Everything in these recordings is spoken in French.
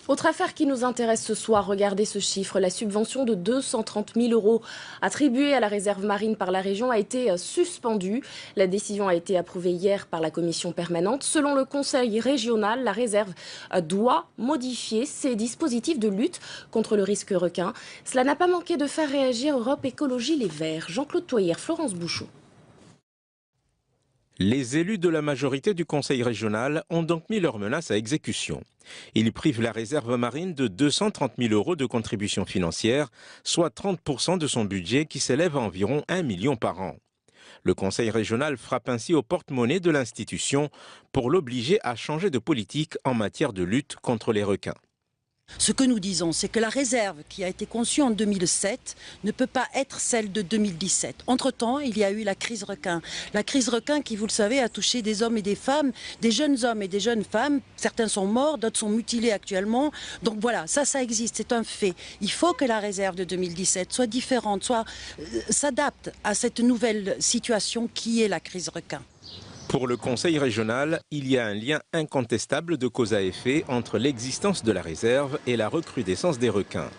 Autre affaire qui nous intéresse ce soir, regardez ce chiffre. La subvention de 230 000 € attribuée à la réserve marine par la région a été suspendue. La décision a été approuvée hier par la commission permanente. Selon le conseil régional, la réserve doit modifier ses dispositifs de lutte contre le risque requin. Cela n'a pas manqué de faire réagir Europe Écologie Les Verts. Jean-Claude Toyer, Florence Bouchot. Les élus de la majorité du conseil régional ont donc mis leur menace à exécution. Ils privent la réserve marine de 230 000 € de contribution financière, soit 30% de son budget qui s'élève à environ 1 million par an. Le conseil régional frappe ainsi au porte-monnaie de l'institution pour l'obliger à changer de politique en matière de lutte contre les requins. Ce que nous disons, c'est que la réserve qui a été conçue en 2007 ne peut pas être celle de 2017. Entre-temps, il y a eu la crise requin. La crise requin qui, vous le savez, a touché des hommes et des femmes, des jeunes hommes et des jeunes femmes. Certains sont morts, d'autres sont mutilés actuellement. Donc voilà, ça existe, c'est un fait. Il faut que la réserve de 2017 soit différente, s'adapte à cette nouvelle situation qui est la crise requin. Pour le conseil régional, il y a un lien incontestable de cause à effet entre l'existence de la réserve et la recrudescence des requins.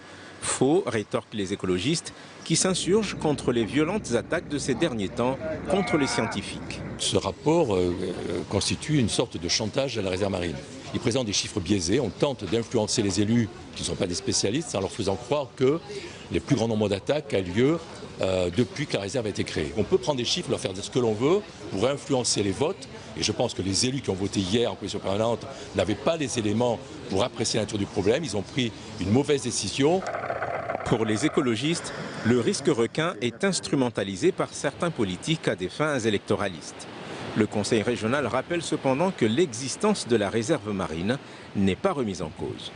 Faux, rétorquent les écologistes, qui s'insurgent contre les violentes attaques de ces derniers temps contre les scientifiques. Ce rapport constitue une sorte de chantage à la réserve marine. Il présente des chiffres biaisés, on tente d'influencer les élus qui ne sont pas des spécialistes en leur faisant croire que le plus grand nombre d'attaques a lieu depuis que la réserve a été créée. On peut prendre des chiffres, leur faire dire ce que l'on veut pour influencer les votes. Et je pense que les élus qui ont voté hier en commission permanente n'avaient pas les éléments pour apprécier la nature du problème. Ils ont pris une mauvaise décision. Pour les écologistes, le risque requin est instrumentalisé par certains politiques à des fins électoralistes. Le conseil régional rappelle cependant que l'existence de la réserve marine n'est pas remise en cause.